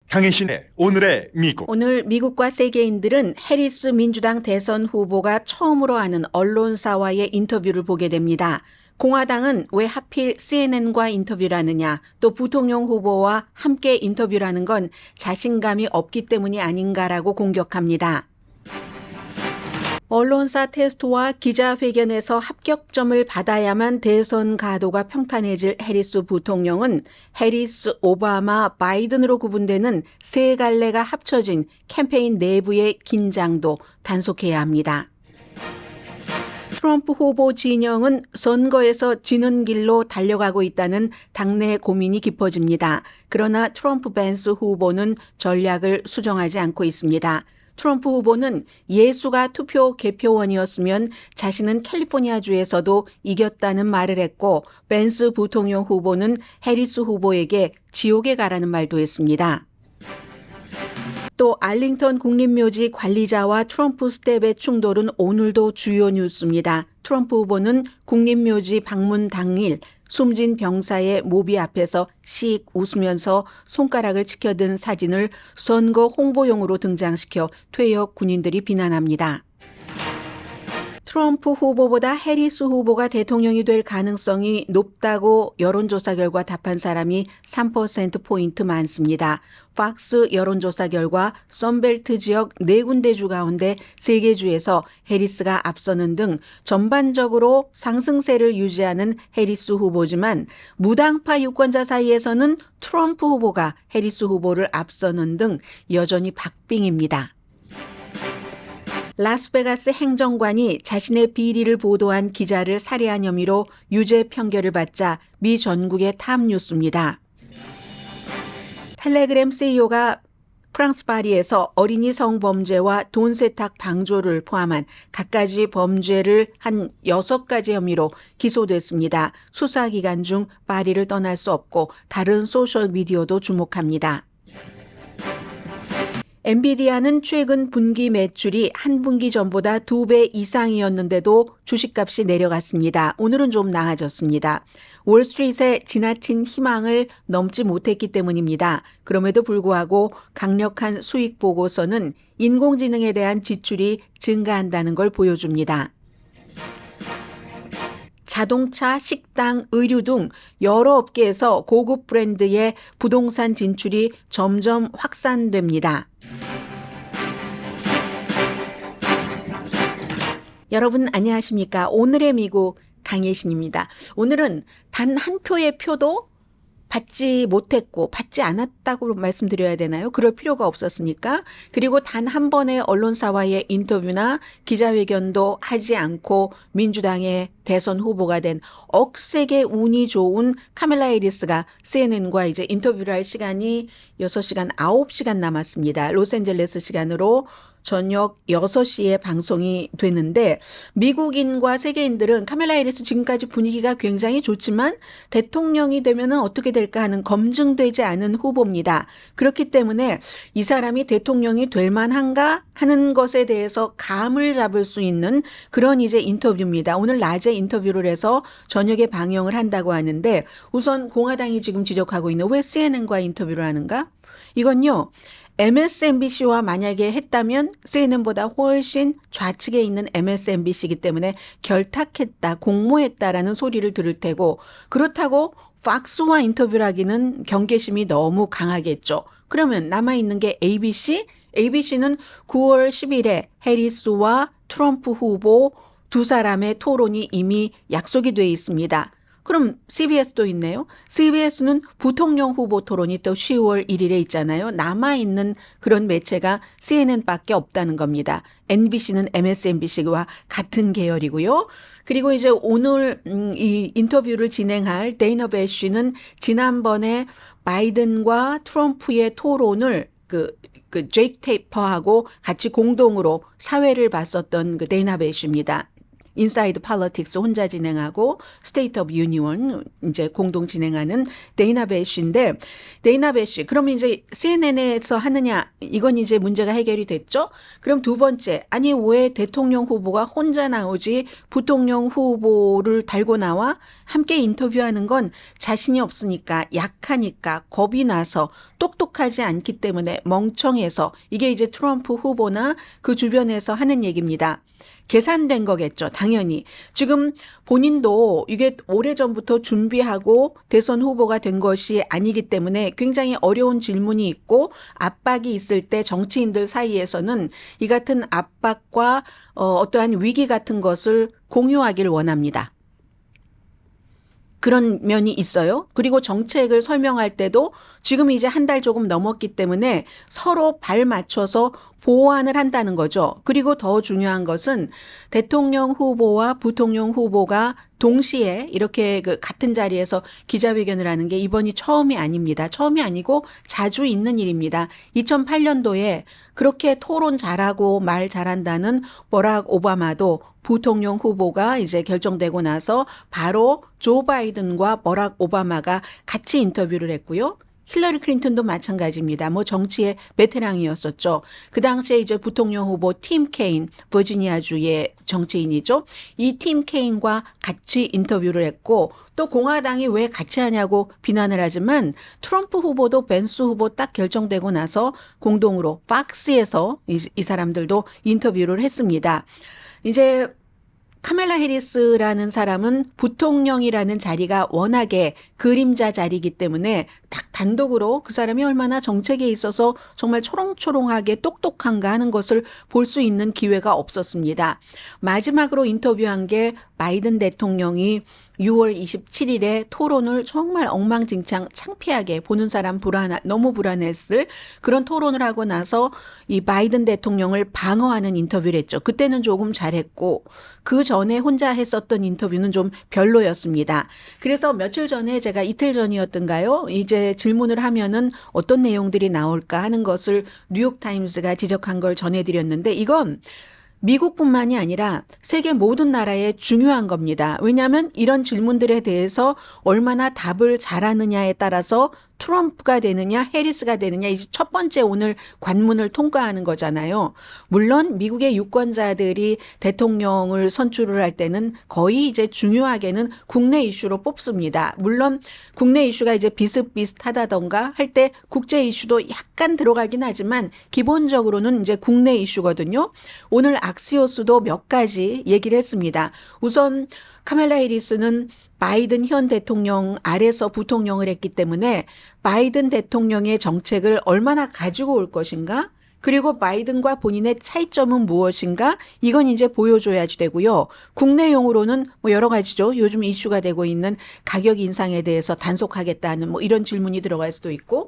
강혜신의 오늘의 미국. 오늘 미국과 세계인들은 해리스 민주당 대선 후보가 처음으로 하는 언론사와의 인터뷰를 보게 됩니다. 공화당은 왜 하필 CNN과 인터뷰를 하느냐, 또 부통령 후보와 함께 인터뷰를 하는 건 자신감이 없기 때문이 아닌가라고 공격합니다. 언론사 테스트와 기자회견에서 합격점을 받아야만 대선 가도가 평탄해질 해리스 부통령은 해리스, 오바마, 바이든으로 구분되는 세 갈래가 합쳐진 캠페인 내부의 긴장도 단속해야 합니다. 트럼프 후보 진영은 선거에서 지는 길로 달려가고 있다는 당내 고민이 깊어집니다. 그러나 트럼프 벤스 후보는 전략을 수정하지 않고 있습니다. 트럼프 후보는 예수가 투표 개표원이었으면 자신은 캘리포니아주에서도 이겼다는 말을 했고, 벤스 부통령 후보는 해리스 후보에게 지옥에 가라는 말도 했습니다. 또 알링턴 국립묘지 관리자와 트럼프 스텝의 충돌은 오늘도 주요 뉴스입니다. 트럼프 후보는 국립묘지 방문 당일 숨진 병사의 모비 앞에서 씩 웃으면서 손가락을 치켜든 사진을 선거 홍보용으로 등장시켜 퇴역 군인들이 비난합니다. 트럼프 후보보다 해리스 후보가 대통령이 될 가능성이 높다고 여론조사 결과 답한 사람이 3%포인트 많습니다. 팍스 여론조사 결과 선벨트 지역 4군데 주 가운데 3개 주에서 해리스가 앞서는 등 전반적으로 상승세를 유지하는 해리스 후보지만 무당파 유권자 사이에서는 트럼프 후보가 해리스 후보를 앞서는 등 여전히 박빙입니다. 라스베가스 행정관이 자신의 비리를 보도한 기자를 살해한 혐의로 유죄 판결을 받자 미 전국의 탑뉴스입니다. 텔레그램 CEO가 프랑스 파리에서 어린이 성범죄와 돈 세탁 방조를 포함한 갖가지 범죄를 한 6가지 혐의로 기소됐습니다. 수사 기간 중 파리를 떠날 수 없고 다른 소셜미디어도 주목합니다. 엔비디아는 최근 분기 매출이 한 분기 전보다 2배 이상이었는데도 주식값이 내려갔습니다. 오늘은 좀 나아졌습니다. 월스트리트의 지나친 희망을 넘지 못했기 때문입니다. 그럼에도 불구하고 강력한 수익 보고서는 인공지능에 대한 지출이 증가한다는 걸 보여줍니다. 자동차, 식당, 의류 등 여러 업계에서 고급 브랜드의 부동산 진출이 점점 확산됩니다. 여러분 안녕하십니까? 오늘의 미국 강예신입니다. 오늘은 단 한 표의 표도 받지 못했고 받지 않았다고 말씀드려야 되나요? 그럴 필요가 없었으니까. 그리고 단 한 번의 언론사와의 인터뷰나 기자회견도 하지 않고 민주당의 대선 후보가 된 억세게 운이 좋은 카멜라 해리스가 CNN과 이제 인터뷰를 할 시간이 6시간, 9시간 남았습니다. 로스앤젤레스 시간으로 저녁 6시에 방송이 되는데, 미국인과 세계인들은 카멜라 해리스 지금까지 분위기가 굉장히 좋지만 대통령이 되면은 어떻게 될까 하는 검증되지 않은 후보입니다. 그렇기 때문에 이 사람이 대통령이 될 만한가 하는 것에 대해서 감을 잡을 수 있는 그런 이제 인터뷰입니다. 오늘 낮에 인터뷰를 해서 저녁에 방영을 한다고 하는데, 우선 공화당이 지금 지적하고 있는 왜 CNN과 인터뷰를 하는가? 이건요, MSNBC와 만약에 했다면 CNN보다 훨씬 좌측에 있는 MSNBC이기 때문에 결탁했다, 공모했다라는 소리를 들을 테고, 그렇다고 팍스와 인터뷰를 하기는 경계심이 너무 강하겠죠. 그러면 남아있는 게 ABC? ABC는 9월 10일에 해리스와 트럼프 후보 두 사람의 토론이 이미 약속이 돼 있습니다. 그럼 CBS도 있네요. CBS는 부통령 후보 토론이 또 10월 1일에 있잖아요. 남아있는 그런 매체가 CNN밖에 없다는 겁니다. NBC는 MSNBC와 같은 계열이고요. 그리고 이제 오늘 이 인터뷰를 진행할 데이너 배쉬는 지난번에 바이든과 트럼프의 토론을 그 제이크 테이퍼하고 같이 공동으로 사회를 봤었던 그 데이너 배쉬입니다. 인사이드 폴리틱스 혼자 진행하고 스테이트 오브 유니온 이제 공동 진행하는 데이나 배시인데 데이나 배시 그럼 이제 CNN에서 하느냐 이건 이제 문제가 해결이 됐죠. 그럼 두 번째 아니 왜 대통령 후보가 혼자 나오지 부통령 후보를 달고 나와 함께 인터뷰하는 건 자신이 없으니까 약하니까 겁이 나서 똑똑하지 않기 때문에 멍청해서 이게 이제 트럼프 후보나 그 주변에서 하는 얘기입니다. 계산된 거겠죠. 당연히. 지금 본인도 이게 오래전부터 준비하고 대선 후보가 된 것이 아니기 때문에 굉장히 어려운 질문이 있고 압박이 있을 때 정치인들 사이에서는 이 같은 압박과 어떠한 위기 같은 것을 공유하길 원합니다. 그런 면이 있어요. 그리고 정책을 설명할 때도 지금 이제 한 달 조금 넘었기 때문에 서로 발 맞춰서 보완을 한다는 거죠. 그리고 더 중요한 것은 대통령 후보와 부통령 후보가 동시에 이렇게 그 같은 자리에서 기자회견을 하는 게 이번이 처음이 아닙니다. 처음이 아니고 자주 있는 일입니다. 2008년도에 그렇게 토론 잘하고 말 잘한다는 버락 오바마도 부통령 후보가 이제 결정되고 나서 바로 조 바이든과 버락 오바마가 같이 인터뷰를 했고요. 힐러리 클린턴도 마찬가지입니다. 뭐 정치의 베테랑이었었죠. 그 당시에 이제 부통령 후보 팀 케인, 버지니아주의 정치인이죠. 이 팀 케인과 같이 인터뷰를 했고 또 공화당이 왜 같이 하냐고 비난을 하지만 트럼프 후보도 벤스 후보 딱 결정되고 나서 공동으로 팍스에서 이 사람들도 인터뷰를 했습니다. 이제 카멜라 해리스라는 사람은 부통령이라는 자리가 워낙에 그림자 자리이기 때문에 딱 단독으로 그 사람이 얼마나 정책에 있어서 정말 초롱초롱하게 똑똑한가 하는 것을 볼 수 있는 기회가 없었습니다. 마지막으로 인터뷰한 게 바이든 대통령이 6월 27일에 토론을 정말 엉망진창 창피하게 보는 사람 너무 불안했을 그런 토론을 하고 나서 이 바이든 대통령을 방어하는 인터뷰를 했죠. 그때는 조금 잘했고 그 전에 혼자 했었던 인터뷰는 좀 별로였습니다. 그래서 며칠 전에 제가 이틀 전이었던가요? 이제 질문을 하면은 어떤 내용들이 나올까 하는 것을 뉴욕타임스가 지적한 걸 전해드렸는데 이건 미국뿐만이 아니라 세계 모든 나라에 중요한 겁니다. 왜냐하면 이런 질문들에 대해서 얼마나 답을 잘하느냐에 따라서 트럼프가 되느냐 해리스가 되느냐 이제 첫 번째 오늘 관문을 통과하는 거잖아요. 물론 미국의 유권자들이 대통령을 선출을 할 때는 거의 이제 중요하게는 국내 이슈로 뽑습니다. 물론 국내 이슈가 이제 비슷비슷하다던가 할 때 국제 이슈도 약간 들어가긴 하지만 기본적으로는 이제 국내 이슈거든요. 오늘 악시오스도 몇 가지 얘기를 했습니다. 우선 카멜라 해리스는 바이든 현 대통령 아래서 부통령을 했기 때문에 바이든 대통령의 정책을 얼마나 가지고 올 것인가? 그리고 바이든과 본인의 차이점은 무엇인가? 이건 이제 보여줘야지 되고요. 국내용으로는 뭐 여러 가지죠. 요즘 이슈가 되고 있는 가격 인상에 대해서 단속하겠다는 뭐 이런 질문이 들어갈 수도 있고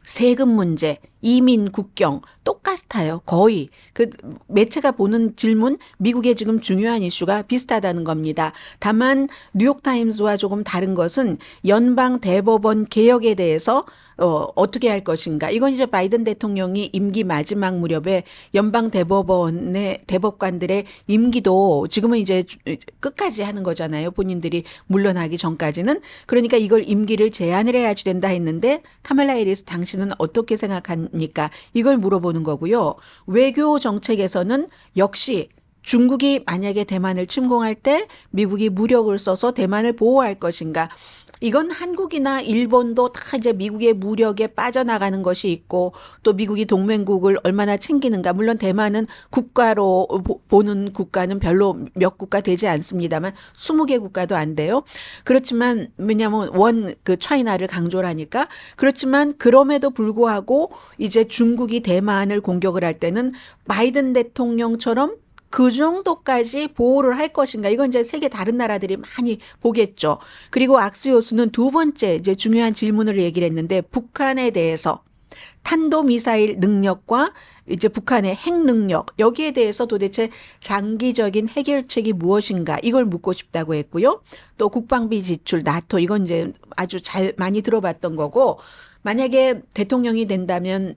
세금 문제, 이민, 국경 똑같아요. 거의. 그 매체가 보는 질문 미국의 지금 중요한 이슈가 비슷하다는 겁니다. 다만 뉴욕타임스와 조금 다른 것은 연방 대법원 개혁에 대해서 어떻게 할 것인가. 이건 이제 바이든 대통령이 임기 마지막 무렵에 연방 대법원의 대법관들의 임기도 지금은 이제 끝까지 하는 거잖아요. 본인들이 물러나기 전까지는. 그러니까 이걸 임기를 제한을 해야지 된다 했는데 카멜라 해리스 당신은 어떻게 생각합니까? 이걸 물어보는 거고요. 외교 정책에서는 역시 중국이 만약에 대만을 침공할 때 미국이 무력을 써서 대만을 보호할 것인가. 이건 한국이나 일본도 다 이제 미국의 무력에 빠져나가는 것이 있고 또 미국이 동맹국을 얼마나 챙기는가. 물론 대만은 국가로 보는 국가는 별로 몇 국가 되지 않습니다만 20개 국가도 안 돼요. 그렇지만 왜냐하면 그 차이나를 강조를 하니까. 그렇지만 그럼에도 불구하고 이제 중국이 대만을 공격을 할 때는 바이든 대통령처럼 그 정도까지 보호를 할 것인가. 이건 이제 세계 다른 나라들이 많이 보겠죠. 그리고 악시오스는 두 번째 이제 중요한 질문을 얘기를 했는데 북한에 대해서 탄도미사일 능력과 이제 북한의 핵 능력 여기에 대해서 도대체 장기적인 해결책이 무엇인가 이걸 묻고 싶다고 했고요. 또 국방비 지출 나토 이건 이제 아주 잘 많이 들어봤던 거고 만약에 대통령이 된다면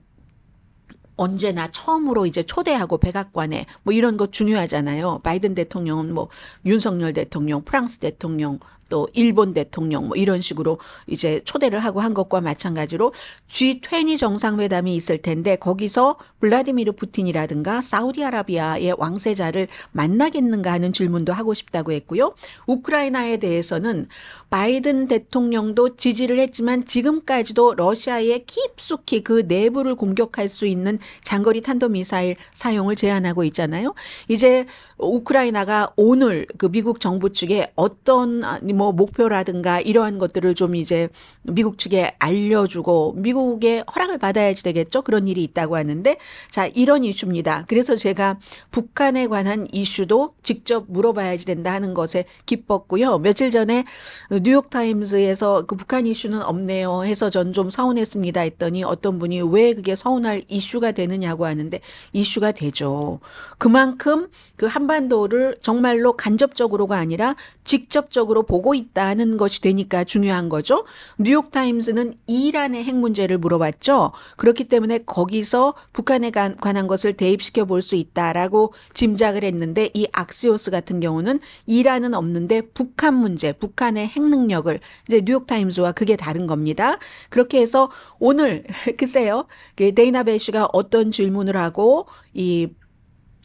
언제나 처음으로 이제 초대하고 백악관에 뭐 이런 거 중요하잖아요. 바이든 대통령은 뭐 윤석열 대통령, 프랑스 대통령, 또 일본 대통령 뭐 이런 식으로 이제 초대를 하고 한 것과 마찬가지로 G20 정상회담이 있을 텐데 거기서 블라디미르 푸틴이라든가 사우디아라비아의 왕세자를 만나겠는가 하는 질문도 하고 싶다고 했고요. 우크라이나에 대해서는 바이든 대통령도 지지를 했지만 지금까지도 러시아의 깊숙이 그 내부를 공격할 수 있는 장거리 탄도미사일 사용을 제한하고 있잖아요. 이제 우크라이나가 오늘 그 미국 정부 측에 어떤 뭐 목표라든가 이러한 것들을 좀 이제 미국 측에 알려주고 미국의 허락을 받아야지 되겠죠. 그런 일이 있다고 하는데 자, 이런 이슈입니다. 그래서 제가 북한에 관한 이슈도 직접 물어봐야지 된다 하는 것에 기뻤고요. 며칠 전에 뉴욕타임즈에서 그 북한 이슈는 없네요 해서 전 좀 서운했습니다 했더니 어떤 분이 왜 그게 서운할 이슈가 되느냐고 하는데 이슈가 되죠. 그만큼 그 한반도를 정말로 간접적으로가 아니라 직접적으로 보고 있다는 것이 되니까 중요한 거죠. 뉴욕타임스는 이란의 핵 문제를 물어봤죠. 그렇기 때문에 거기서 북한에 관한 것을 대입시켜 볼 수 있다라고 짐작을 했는데 이 악시오스 같은 경우는 이란은 없는데 북한 문제, 북한의 핵 능력을 이제 뉴욕타임스와 그게 다른 겁니다. 그렇게 해서 오늘 글쎄요. 데이나 베이시가 어떤 질문을 하고 이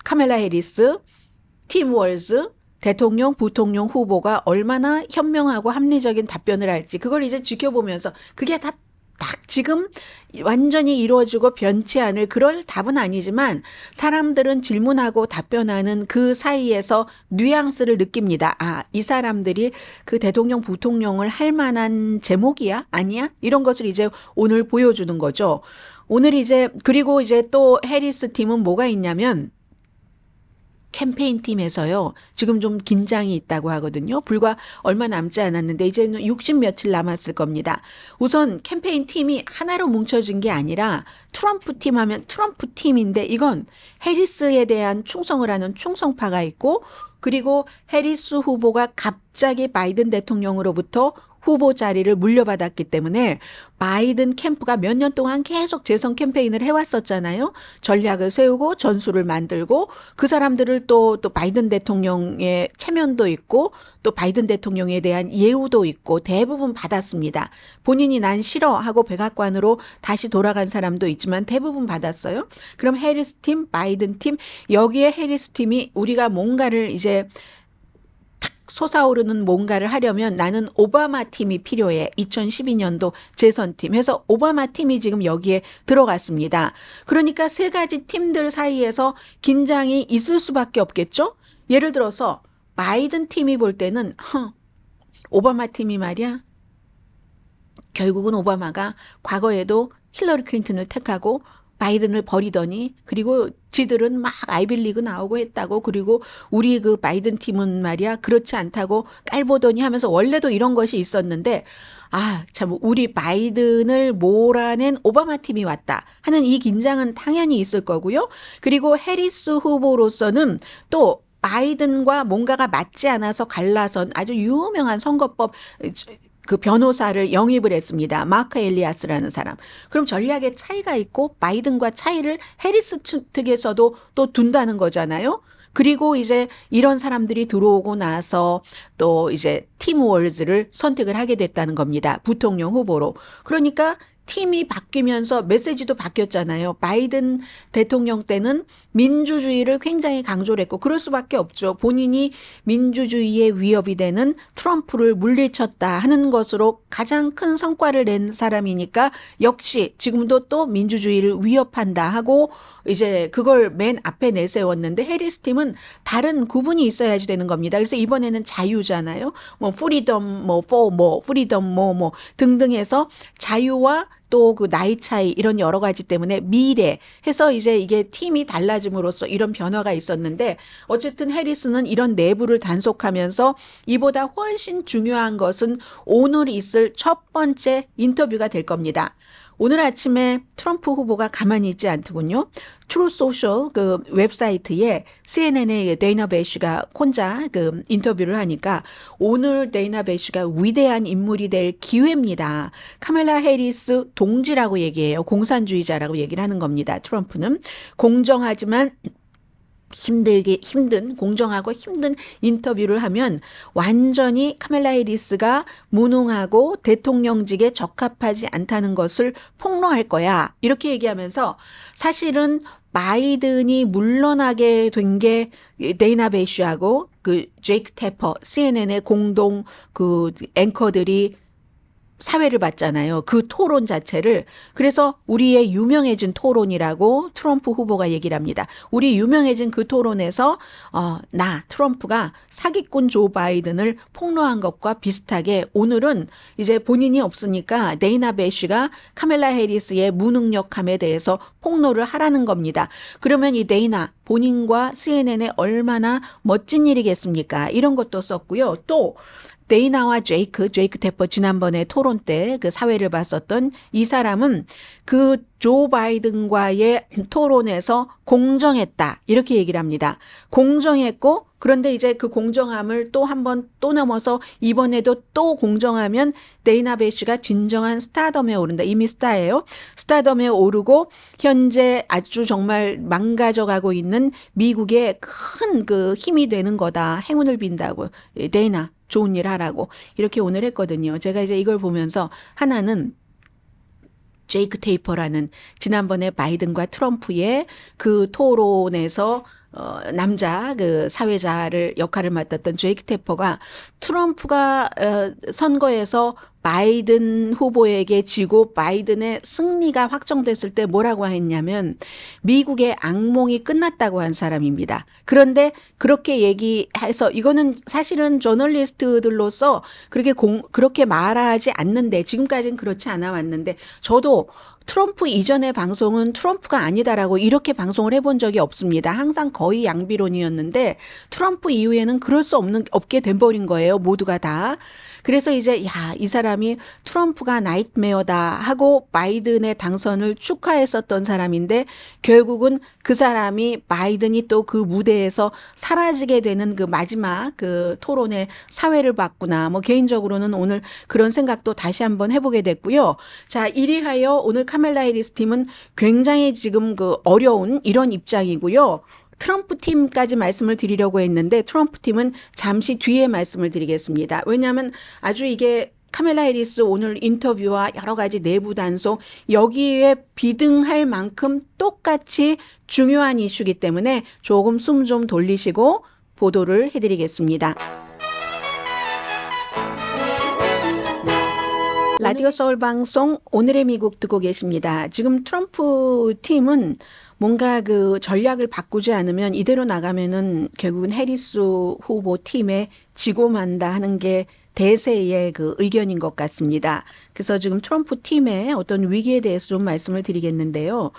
카멜라 해리스, 팀 월즈 대통령, 부통령 후보가 얼마나 현명하고 합리적인 답변을 할지 그걸 이제 지켜보면서 그게 다 딱 지금 완전히 이루어지고 변치 않을 그럴 답은 아니지만 사람들은 질문하고 답변하는 그 사이에서 뉘앙스를 느낍니다. 아, 이 사람들이 그 대통령, 부통령을 할 만한 제목이야? 아니야? 이런 것을 이제 오늘 보여주는 거죠. 오늘 이제 그리고 이제 또 해리스 팀은 뭐가 있냐면 캠페인 팀에서요. 지금 좀 긴장이 있다고 하거든요. 불과 얼마 남지 않았는데 이제는 60 며칠 남았을 겁니다. 우선 캠페인 팀이 하나로 뭉쳐진 게 아니라 트럼프 팀 하면 트럼프 팀인데 이건 해리스에 대한 충성을 하는 충성파가 있고 그리고 해리스 후보가 갑자기 바이든 대통령으로부터 후보 자리를 물려받았기 때문에 바이든 캠프가 몇 년 동안 계속 재선 캠페인을 해왔었잖아요. 전략을 세우고 전술을 만들고 그 사람들을 또 바이든 대통령의 체면도 있고 또 바이든 대통령에 대한 예우도 있고 대부분 받았습니다. 본인이 난 싫어 하고 백악관으로 다시 돌아간 사람도 있지만 대부분 받았어요. 그럼 해리스 팀, 바이든 팀 여기에 해리스 팀이 우리가 뭔가를 이제 솟아오르는 뭔가를 하려면 나는 오바마 팀이 필요해. 2012년도 재선팀 해서 오바마 팀이 지금 여기에 들어갔습니다. 그러니까 세 가지 팀들 사이에서 긴장이 있을 수밖에 없겠죠. 예를 들어서 바이든 팀이 볼 때는 오바마 팀이 말이야. 결국은 오바마가 과거에도 힐러리 클린턴을 택하고 바이든을 버리더니 그리고 지들은 막 아이빌리그 나오고 했다고 그리고 우리 그 바이든 팀은 말이야 그렇지 않다고 깔보더니 하면서 원래도 이런 것이 있었는데 아, 참 우리 바이든을 몰아낸 오바마 팀이 왔다 하는 이 긴장은 당연히 있을 거고요. 그리고 해리스 후보로서는 또 바이든과 뭔가가 맞지 않아서 갈라선 아주 유명한 선거법 그 변호사를 영입을 했습니다. 마크 엘리아스라는 사람. 그럼 전략의 차이가 있고 바이든과 차이를 해리스 측에서도 또 둔다는 거잖아요. 그리고 이제 이런 사람들이 들어오고 나서 또 이제 팀 월즈를 선택을 하게 됐다는 겁니다. 부통령 후보로. 그러니까 팀이 바뀌면서 메시지도 바뀌었잖아요. 바이든 대통령 때는 민주주의를 굉장히 강조를 했고 그럴 수밖에 없죠. 본인이 민주주의의 위협이 되는 트럼프를 물리쳤다 하는 것으로 가장 큰 성과를 낸 사람이니까 역시 지금도 또 민주주의를 위협한다 하고 이제 그걸 맨 앞에 내세웠는데 해리스 팀은 다른 구분이 있어야지 되는 겁니다. 그래서 이번에는 자유잖아요. 뭐 프리덤 프리덤 등등 해서 자유와 또 그 나이 차이 이런 여러 가지 때문에 미래 해서 이제 이게 팀이 달라짐으로써 이런 변화가 있었는데 어쨌든 해리스는 이런 내부를 단속하면서 이보다 훨씬 중요한 것은 오늘 있을 첫 번째 인터뷰가 될 겁니다. 오늘 아침에 트럼프 후보가 가만히 있지 않더군요. 트루 소셜 그 웹사이트에 CNN의 데이나 배시가 혼자 그 인터뷰를 하니까 오늘 데이나 배시가 위대한 인물이 될 기회입니다. 카멜라 해리스 동지라고 얘기해요. 공산주의자라고 얘기를 하는 겁니다. 트럼프는 공정하지만 힘든 공정하고 힘든 인터뷰를 하면 완전히 카멜라 해리스가 무능하고 대통령직에 적합하지 않다는 것을 폭로할 거야. 이렇게 얘기하면서 사실은 바이든이 물러나게 된 게 데이나 베이시하고 그 제이크 테퍼 CNN의 공동 그 앵커들이 사회를 봤잖아요. 그 토론 자체를. 그래서 우리의 유명해진 토론이라고 트럼프 후보가 얘기를 합니다. 우리 유명해진 그 토론에서 트럼프가 사기꾼 조 바이든을 폭로한 것과 비슷하게 오늘은 이제 본인이 없으니까 데이나 베시가 카멜라 해리스의 무능력함에 대해서 폭로를 하라는 겁니다. 그러면 이 데이나 본인과 CNN에 얼마나 멋진 일이겠습니까? 이런 것도 썼고요. 또 데이나와 제이크 테퍼 지난번에 토론 때 그 사회를 봤었던 이 사람은 그 조 바이든과의 토론에서 공정했다. 이렇게 얘기를 합니다. 공정했고 그런데 이제 그 공정함을 또 한 번 또 넘어서 이번에도 또 공정하면 데이나 베시가 진정한 스타덤에 오른다. 이미 스타예요. 스타덤에 오르고 현재 아주 정말 망가져가고 있는 미국의 큰 그 힘이 되는 거다. 행운을 빈다고. 데이나 좋은 일 하라고 이렇게 오늘 했거든요. 제가 이제 이걸 보면서 하나는 제이크 테이퍼라는 지난번에 바이든과 트럼프의 그 토론에서 남자 그 사회자를 역할을 맡았던 제이크 테퍼가 트럼프가 선거에서 바이든 후보에게 지고 바이든의 승리가 확정됐을 때 뭐라고 했냐면 미국의 악몽이 끝났다고 한 사람입니다. 그런데 그렇게 얘기해서 이거는 사실은 저널리스트들로서 그렇게 말하지 않는데 지금까지는 그렇지 않아 왔는데 저도 트럼프 이전의 방송은 트럼프가 아니다라고 이렇게 방송을 해본 적이 없습니다. 항상 거의 양비론이었는데 트럼프 이후에는 그럴 수 없게 돼버린 거예요. 모두가 다. 그래서 이제 이 사람이 트럼프가 나이트메어다 하고 바이든의 당선을 축하했었던 사람인데 결국은 그 사람이 바이든이 또 그 무대에서 사라지게 되는 그 마지막 그 토론의 사회를 봤구나. 뭐 개인적으로는 오늘 그런 생각도 다시 한번 해보게 됐고요. 자, 이리하여 오늘 카멜라 해리스 팀은 굉장히 지금 그 어려운 이런 입장이고요. 트럼프 팀까지 말씀을 드리려고 했는데 트럼프 팀은 잠시 뒤에 말씀을 드리겠습니다. 왜냐하면 아주 이게 카멜라 해리스 오늘 인터뷰와 여러 가지 내부 단속 여기에 비등할 만큼 똑같이 중요한 이슈이기 때문에 조금 숨 좀 돌리시고 보도를 해드리겠습니다. 라디오 서울 방송 오늘의 미국 듣고 계십니다. 지금 트럼프 팀은 뭔가 그 전략을 바꾸지 않으면 이대로 나가면은 결국은 해리스 후보 팀에 지고 만다 하는 게 대세의 그 의견인 것 같습니다. 그래서 지금 트럼프 팀의 어떤 위기에 대해서 좀 말씀을 드리겠는데요.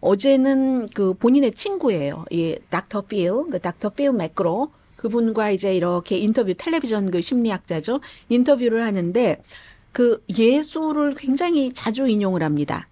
어제는 그 본인의 친구예요. 이 닥터 필 매크로 그분과 이제 이렇게 인터뷰 텔레비전 그 심리학자죠. 인터뷰를 하는데 그 예수를 굉장히 자주 인용을 합니다.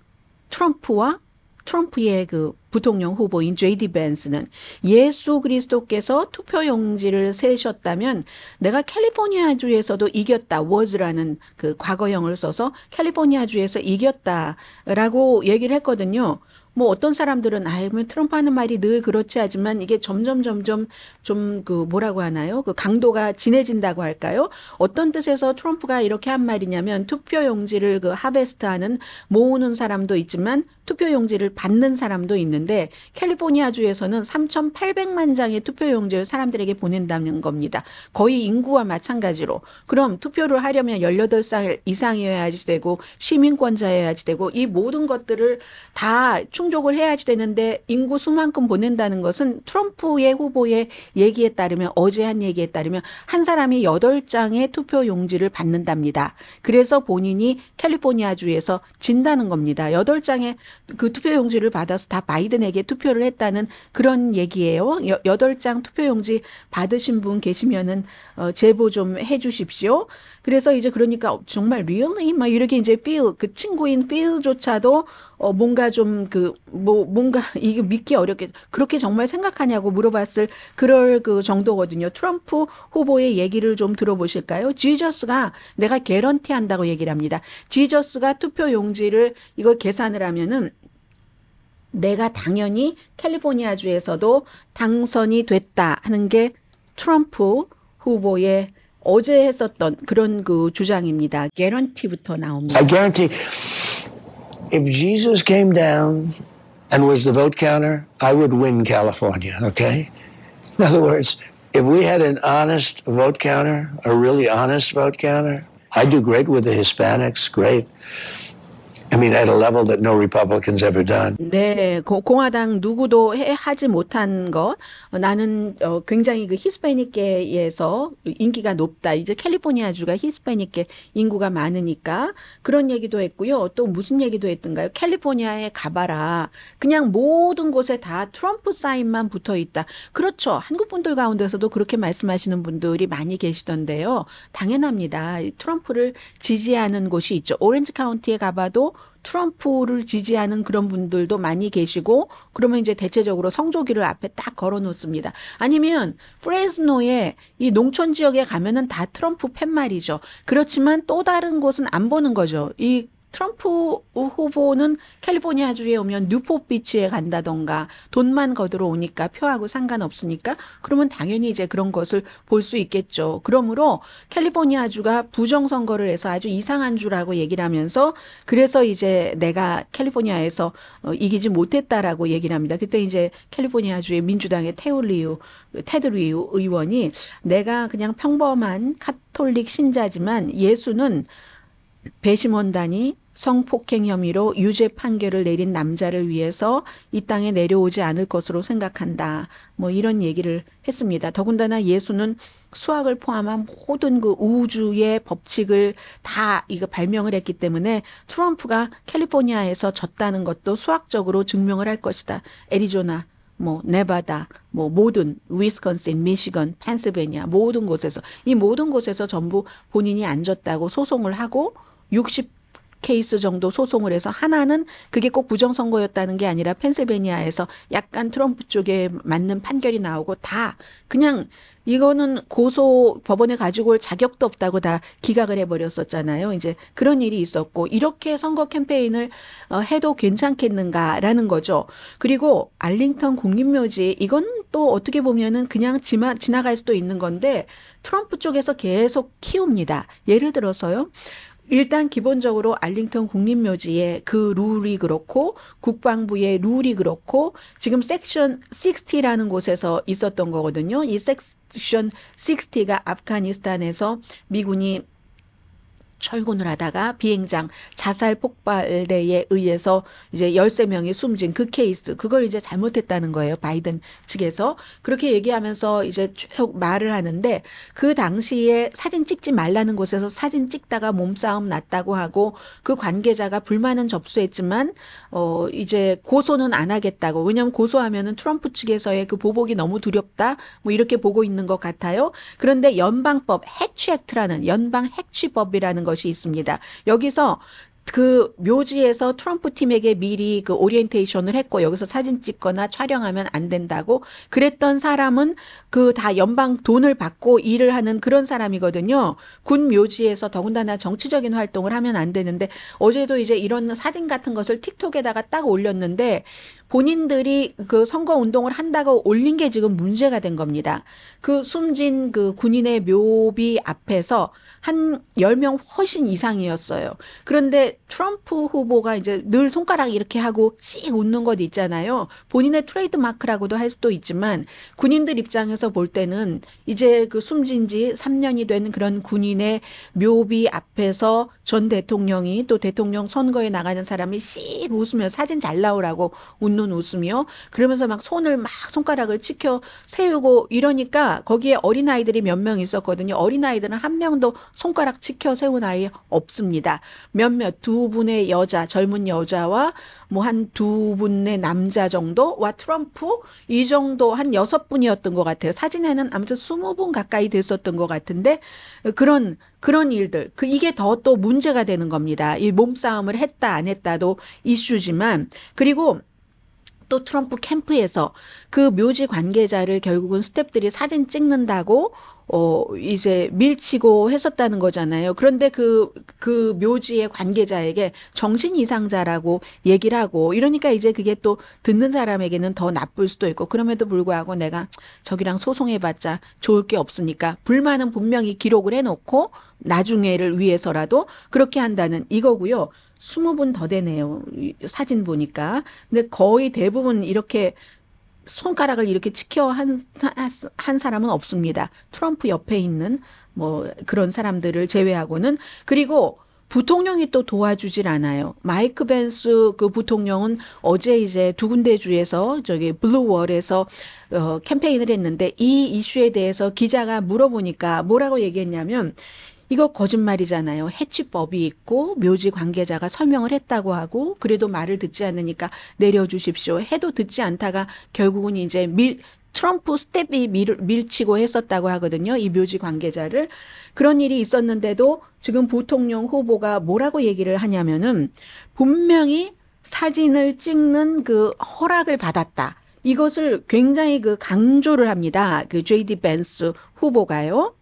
트럼프의 그 부통령 후보인 J.D. 벤스는 예수 그리스도께서 투표용지를 세셨다면 내가 캘리포니아주에서도 이겼다. was라는 그 과거형을 써서 캘리포니아주에서 이겼다라고 얘기를 했거든요. 뭐 어떤 사람들은 트럼프 하는 말이 늘 그렇지 하지만 이게 점점 좀 그 뭐라고 하나요? 그 강도가 진해진다고 할까요? 어떤 뜻에서 트럼프가 이렇게 한 말이냐면 투표용지를 그 하베스트하는 모으는 사람도 있지만 투표용지를 받는 사람도 있는데 캘리포니아주에서는 3,800만 장의 투표용지를 사람들에게 보낸다는 겁니다. 거의 인구와 마찬가지로. 그럼 투표를 하려면 18살 이상이어야지 되고 시민권자여야지 되고 이 모든 것들을 다 충분히 성족을 해야지 되는데 인구 수만큼 보낸다는 것은 트럼프의 후보의 얘기에 따르면 어제 한 얘기에 따르면 한 사람이 8장의 투표 용지를 받는답니다. 그래서 본인이 캘리포니아주에서 진다는 겁니다. 8장의 그 투표 용지를 받아서 다 바이든에게 투표를 했다는 그런 얘기예요. 8장 투표 용지 받으신 분 계시면은 제보 좀 해주십시오. 그래서 이제 그러니까 정말 really 막 이렇게 이제 feel 그 친구인 feel조차도 뭔가 좀 뭔가 이게 믿기 어렵게 그렇게 정말 생각하냐고 물어봤을 그럴 그 정도거든요. 트럼프 후보의 얘기를 좀 들어보실까요? 지저스가 내가 개런티 한다고 얘기를 합니다. 지저스가 투표 용지를 이거 계산을 하면은 내가 당연히 캘리포니아주에서도 당선이 됐다 하는 게 트럼프 후보의 어제 했었던 그런 그 주장입니다. 개런티부터 나옵니다. I guarantee if Jesus came down and was the vote counter, I would win California, okay? In other words, if we had an honest vote counter, a really honest vote counter, I do great with the Hispanics, great. I mean, at a level that no Republican's ever done. 네, 공화당 누구도 하지 못한 것. 나는 굉장히 그 히스패닉계에서 인기가 높다. 이제 캘리포니아주가 히스패닉계 인구가 많으니까 그런 얘기도 했고요. 또 무슨 얘기도 했던가요? 캘리포니아에 가봐라. 그냥 모든 곳에 다 트럼프 사인만 붙어 있다. 그렇죠. 한국 분들 가운데서도 그렇게 말씀하시는 분들이 많이 계시던데요. 당연합니다. 트럼프를 지지하는 곳이 있죠. 오렌지 카운티에 가봐도 트럼프를 지지하는 그런 분들도 많이 계시고 그러면 이제 대체적으로 성조기를 앞에 딱 걸어 놓습니다. 아니면 프레스노에 이 농촌 지역에 가면은 다 트럼프 팻말이죠. 그렇지만 또 다른 곳은 안 보는 거죠. 이 트럼프 후보는 캘리포니아주에 오면 뉴포트 비치에 간다던가 돈만 거들어 오니까 표하고 상관없으니까 그러면 당연히 이제 그런 것을 볼 수 있겠죠. 그러므로 캘리포니아주가 부정선거를 해서 아주 이상한 주라고 얘기를 하면서 그래서 이제 내가 캘리포니아에서 이기지 못했다라고 얘기를 합니다. 그때 이제 캘리포니아주의 민주당의 테드 리우 의원이 내가 그냥 평범한 카톨릭 신자지만 예수는 배심원단이 성폭행 혐의로 유죄 판결을 내린 남자를 위해서 이 땅에 내려오지 않을 것으로 생각한다. 뭐 이런 얘기를 했습니다. 더군다나 예수는 수학을 포함한 모든 그 우주의 법칙을 다 이거 발명을 했기 때문에 트럼프가 캘리포니아에서 졌다는 것도 수학적으로 증명을 할 것이다. 애리조나 뭐 네바다, 뭐 모든 위스콘신, 미시건, 펜실베니아 모든 곳에서 이 모든 곳에서 전부 본인이 안 졌다고 소송을 하고 60 케이스 정도 소송을 해서 하나는 그게 꼭 부정선거였다는 게 아니라 펜실베니아에서 약간 트럼프 쪽에 맞는 판결이 나오고 다 그냥 이거는 법원에 가지고 올 자격도 없다고 다 기각을 해버렸었잖아요. 이제 그런 일이 있었고 이렇게 선거 캠페인을 해도 괜찮겠는가라는 거죠. 그리고 알링턴 국립묘지 이건 또 어떻게 보면은 그냥 지나갈 수도 있는 건데 트럼프 쪽에서 계속 키웁니다. 예를 들어서요. 일단 기본적으로 알링턴 국립묘지의 그 룰이 그렇고 국방부의 룰이 그렇고 지금 섹션 60라는 곳에서 있었던 거거든요. 이 섹션 60가 아프가니스탄에서 미군이 철군을 하다가 비행장 자살 폭발대에 의해서 이제 13명이 숨진 그 케이스, 그걸 이제 잘못했다는 거예요. 바이든 측에서. 그렇게 얘기하면서 이제 쭉 말을 하는데 그 당시에 사진 찍지 말라는 곳에서 사진 찍다가 몸싸움 났다고 하고 그 관계자가 불만은 접수했지만 이제 고소는 안 하겠다고. 왜냐하면 고소하면은 트럼프 측에서의 그 보복이 너무 두렵다. 뭐 이렇게 보고 있는 것 같아요. 그런데 연방법 해치 액트라는 연방 해치법이라는 것이 있습니다. 여기서 그 묘지에서 트럼프 팀에게 미리 그 오리엔테이션을 했고 여기서 사진 찍거나 촬영하면 안 된다고 그랬던 사람은 그 다 연방 돈을 받고 일을 하는 그런 사람이거든요. 군 묘지에서 더군다나 정치적인 활동을 하면 안 되는데 어제도 이제 이런 사진 같은 것을 틱톡에다가 딱 올렸는데 본인들이 그 선거 운동을 한다고 올린 게 지금 문제가 된 겁니다. 그 숨진 그 군인의 묘비 앞에서 한 10명 훨씬 이상이었어요. 그런데 근데 트럼프 후보가 이제 늘 손가락 이렇게 하고 씩 웃는 것 있잖아요. 본인의 트레이드 마크라고도 할 수도 있지만 군인들 입장에서 볼 때는 이제 그 숨진 지 3년이 된 그런 군인의 묘비 앞에서 전 대통령이 또 대통령 선거에 나가는 사람이 씩 웃으며 사진 잘 나오라고 웃는 웃으며 그러면서 막 손가락을 치켜 세우고 이러니까 거기에 어린아이들이 몇 명 있었거든요. 어린아이들은 한 명도 손가락 치켜 세운 아이 없습니다. 몇몇 두 분의 여자, 젊은 여자와 뭐 한 두 분의 남자 정도와 트럼프 이 정도 한 6분이었던 것 같아요. 사진에는 아무튼 20분 가까이 됐었던 것 같은데 그런 일들 이게 더 또 문제가 되는 겁니다. 이 몸싸움을 했다 안 했다도 이슈지만 그리고 또 트럼프 캠프에서 그 묘지 관계자를 결국은 스태프들이 사진 찍는다고 이제 밀치고 했었다는 거잖아요. 그런데 그 묘지의 관계자에게 정신 이상자라고 얘기를 하고 이러니까 이제 그게 또 듣는 사람에게는 더 나쁠 수도 있고 그럼에도 불구하고 내가 저기랑 소송해봤자 좋을 게 없으니까 불만은 분명히 기록을 해놓고 나중에를 위해서라도 그렇게 한다는 이거고요. 20분 더 되네요. 사진 보니까. 근데 거의 대부분 이렇게 손가락을 이렇게 치켜 한 사람은 없습니다. 트럼프 옆에 있는 뭐 그런 사람들을 제외하고는. 그리고 부통령이 또 도와주질 않아요. 마이크 벤스 그 부통령은 어제 이제 두 군데 주에서 저기 블루월에서 캠페인을 했는데 이 이슈에 대해서 기자가 물어보니까 뭐라고 얘기했냐면 이거 거짓말이잖아요. 해치법이 있고 묘지 관계자가 설명을 했다고 하고 그래도 말을 듣지 않으니까 내려주십시오. 해도 듣지 않다가 결국은 이제 트럼프 스텝이 밀치고 했었다고 하거든요. 이 묘지 관계자를. 그런 일이 있었는데도 지금 부통령 후보가 뭐라고 얘기를 하냐면은 분명히 사진을 찍는 그 허락을 받았다. 이것을 굉장히 그 강조를 합니다. 그 JD 벤스 후보가요.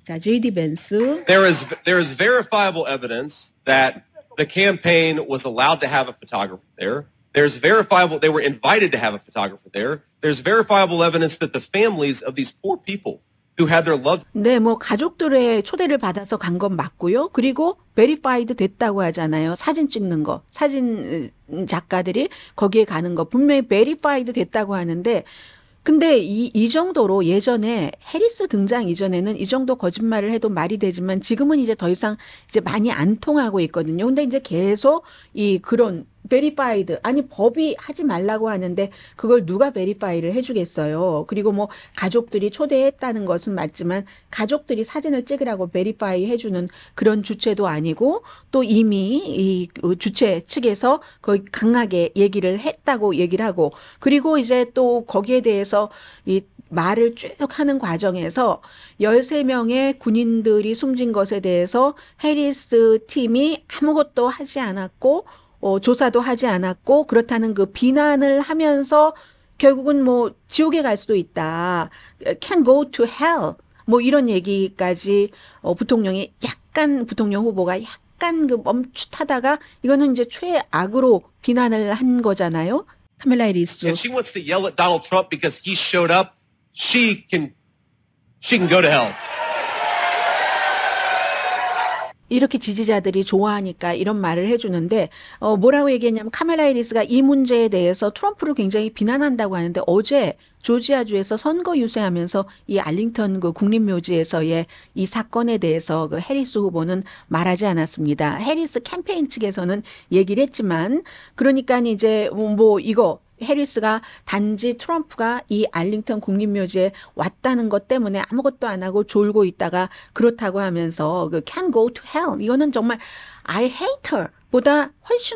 자, JD 벤스. There is verifiable evidence that the campaign was allowed to have a photographer there. There's verifiable, they were invited to have a photographer there. There's verifiable evidence that the families of these poor people who had their loved. 네, 뭐 가족들의 초대를 받아서 간 건 맞고요. 그리고 베리파이드 됐다고 하잖아요. 사진 찍는 거, 사진 작가들이 거기에 가는 거 분명히 베리파이드 됐다고 하는데. 근데 이 정도로 예전에 해리스 등장 이전에는 이 정도 거짓말을 해도 말이 되지만 지금은 이제 더 이상 이제 많이 안 통하고 있거든요. 근데 이제 계속 그런 베리파이드 아니 법이 하지 말라고 하는데 그걸 누가 베리파이를 해주겠어요. 그리고 뭐 가족들이 초대했다는 것은 맞지만 가족들이 사진을 찍으라고 베리파이 해주는 그런 주체도 아니고 또 이미 이 주체 측에서 거의 강하게 얘기를 했다고 얘기를 하고 그리고 이제 또 거기에 대해서 이 말을 쭉 하는 과정에서 13명의 군인들이 숨진 것에 대해서 해리스 팀이 아무것도 하지 않았고 조사도 하지 않았고 그렇다는 그 비난을 하면서 결국은 뭐 지옥에 갈 수도 있다. Can go to hell. 뭐 이런 얘기까지 부통령 후보가 약간 그 멈칫하다가 이거는 이제 최악으로 비난을 한 거잖아요. 카멜라 해리스. And she wants to yell at Donald Trump because he showed up. She can go to hell. 이렇게 지지자들이 좋아하니까 이런 말을 해주는데 뭐라고 얘기했냐면 카멜라 해리스가 이 문제에 대해서 트럼프를 굉장히 비난한다고 하는데 어제 조지아주에서 선거 유세하면서 이 알링턴 그 국립묘지에서의 이 사건에 대해서 그 해리스 후보는 말하지 않았습니다. 해리스 캠페인 측에서는 얘기를 했지만 그러니까 이제 뭐 이거 해리스가 단지 트럼프가 이 알링턴 국립묘지에 왔다는 것 때문에 아무것도 안 하고 졸고 있다가 그렇다고 하면서 그 can go to hell 이거는 정말 I hate her 보다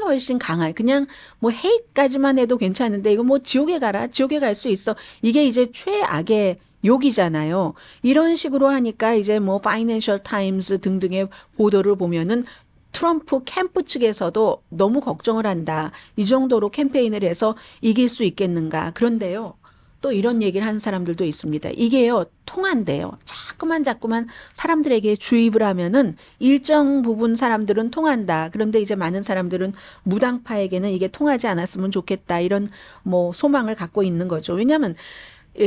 훨씬 강한 그냥 뭐 hate까지만 해도 괜찮은데 이거 뭐 지옥에 가라 지옥에 갈 수 있어 이게 이제 최악의 욕이잖아요. 이런 식으로 하니까 이제 뭐 파이낸셜 타임스 등등의 보도를 보면은 트럼프 캠프 측에서도 너무 걱정을 한다. 이 정도로 캠페인을 해서 이길 수 있겠는가. 그런데요. 또 이런 얘기를 하는 사람들도 있습니다. 이게요. 통한대요. 자꾸만 사람들에게 주입을 하면은 일정 부분 사람들은 통한다. 그런데 이제 많은 사람들은 무당파에게는 이게 통하지 않았으면 좋겠다. 이런 뭐 소망을 갖고 있는 거죠. 왜냐하면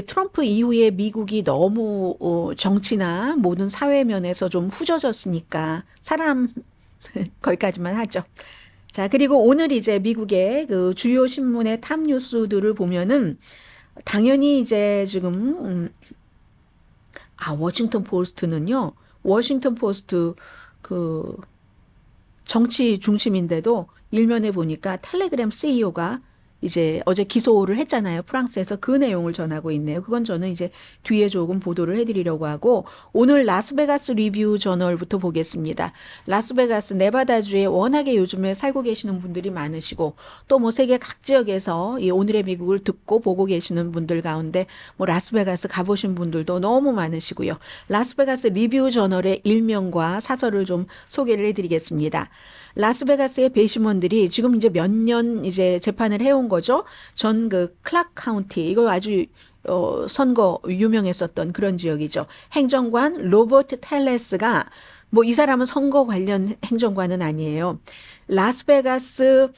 트럼프 이후에 미국이 너무 정치나 모든 사회 면에서 좀 후져졌으니까 거기까지만 하죠. 자, 그리고 오늘 이제 미국의 그 주요 신문의 탑 뉴스들을 보면은 당연히 이제 지금 워싱턴 포스트는요. 워싱턴 포스트 그 정치 중심인데도 일면에 보니까 텔레그램 CEO가 이제 어제 기소를 했잖아요. 프랑스에서 그 내용을 전하고 있네요. 그건 저는 이제 뒤에 조금 보도를 해드리려고 하고 오늘 라스베가스 리뷰 저널부터 보겠습니다. 라스베가스 네바다주에 워낙에 요즘에 살고 계시는 분들이 많으시고 또 뭐 세계 각 지역에서 이 오늘의 미국을 듣고 보고 계시는 분들 가운데 뭐 라스베가스 가보신 분들도 너무 많으시고요. 라스베가스 리뷰 저널의 일면과 사설을 좀 소개를 해드리겠습니다. 라스베가스의 배심원들이 지금 이제 몇 년 이제 재판을 해온 거죠. 전 그 클락 카운티 이거 아주 선거 유명했었던 그런 지역이죠. 행정관 로버트 텔레스가 뭐 이 사람은 선거 관련 행정관은 아니에요. 라스베가스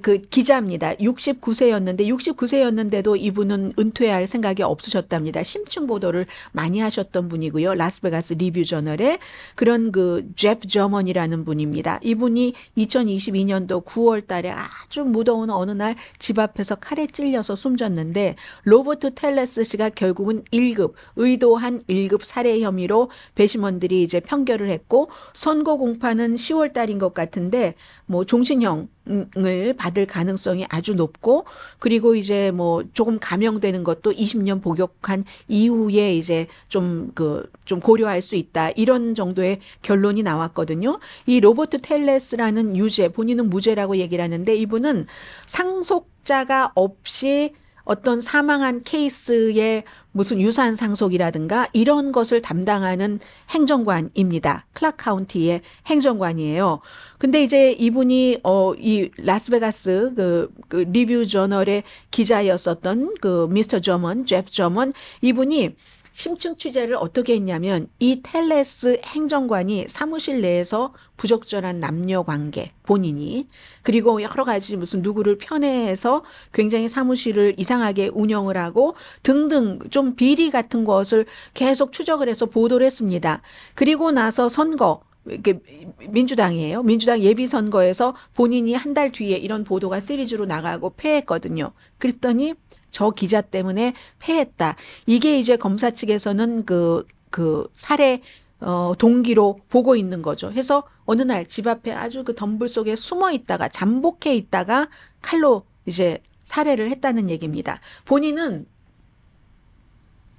그 기자입니다. 69세였는데도 이분은 은퇴할 생각이 없으셨답니다. 심층 보도를 많이 하셨던 분이고요. 라스베가스 리뷰 저널에 그런 그 제프 저먼이라는 분입니다. 이분이 2022년도 9월 달에 아주 무더운 어느 날 집 앞에서 칼에 찔려서 숨졌는데 로버트 텔레스 씨가 결국은 1급, 의도한 1급 살해 혐의로 배심원들이 이제 판결을 했고 선고 공판은 10월 달인 것 같은데 뭐 종신형 을 받을 가능성이 아주 높고 그리고 이제 뭐 조금 감형되는 것도 20년 복역한 이후에 이제 좀 고려할 수 있다 이런 정도의 결론이 나왔거든요. 이 로버트 텔레스라는 유죄 본인은 무죄라고 얘기를 하는데 이분은 상속자가 없이 어떤 사망한 케이스의 무슨 유산 상속이라든가 이런 것을 담당하는 행정관입니다. 클락 카운티의 행정관이에요. 근데 이제 이분이 이 라스베가스 그 리뷰 저널의 기자였었던 그 미스터 저먼, 제프 저먼 이분이 심층 취재를 어떻게 했냐면 이 텔레스 행정관이 사무실 내에서 부적절한 남녀 관계 본인이 그리고 여러 가지 무슨 누구를 편애해서 굉장히 사무실을 이상하게 운영을 하고 등등 좀 비리 같은 것을 계속 추적을 해서 보도를 했습니다. 그리고 나서 선거 이게 민주당이에요. 민주당 예비선거에서 본인이 한 달 뒤에 이런 보도가 시리즈로 나가고 패했거든요. 그랬더니 저 기자 때문에 패했다. 이게 이제 검사 측에서는 그 살해 동기로 보고 있는 거죠. 해서 어느 날 집 앞에 아주 그 덤불 속에 숨어 있다가 잠복해 있다가 칼로 이제 살해를 했다는 얘기입니다. 본인은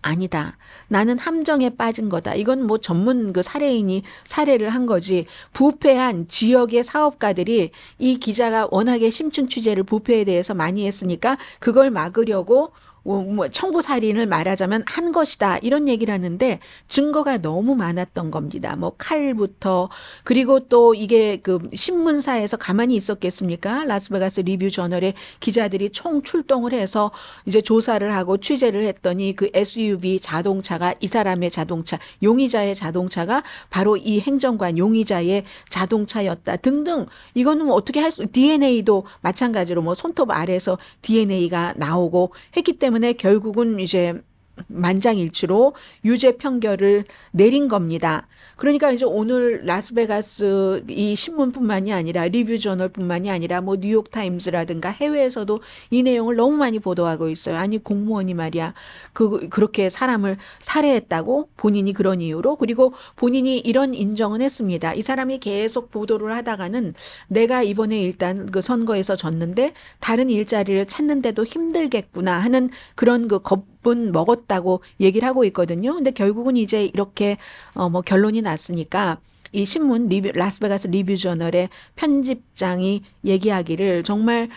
아니다. 나는 함정에 빠진 거다. 이건 뭐 전문 그 살해인이 살해를 한 거지. 부패한 지역의 사업가들이 이 기자가 워낙에 심층 취재를 부패에 대해서 많이 했으니까 그걸 막으려고 뭐 청부살인을 말하자면 한 것이다 이런 얘기를 하는데 증거가 너무 많았던 겁니다. 뭐 칼부터 그리고 또 이게 그 신문사에서 가만히 있었겠습니까? 라스베가스 리뷰 저널에 기자들이 총 출동을 해서 이제 조사를 하고 취재를 했더니 그 SUV 자동차가 이 사람의 자동차 용의자의 자동차가 바로 이 행정관 용의자의 자동차였다 등등 이거는 뭐 어떻게 할 수 DNA도 마찬가지로 뭐 손톱 아래에서 DNA가 나오고 했기 때문에 결국은 이제 만장일치로 유죄 판결을 내린 겁니다. 그러니까 이제 오늘 라스베가스 이 신문뿐만이 아니라 리뷰 저널뿐만이 아니라 뭐 뉴욕 타임즈라든가 해외에서도 이 내용을 너무 많이 보도하고 있어요. 아니 공무원이 말이야 그렇게 사람을 살해했다고 본인이 그런 이유로 그리고 본인이 이런 인정은 했습니다. 이 사람이 계속 보도를 하다가는 내가 이번에 일단 그 선거에서 졌는데 다른 일자리를 찾는데도 힘들겠구나 하는 그런 그 겁은 먹었다고 얘기를 하고 있거든요. 근데 결국은 이제 이렇게 뭐 결론이 났으니까 이 신문 라스베가스 리뷰 저널의 편집장이 얘기하기를 정말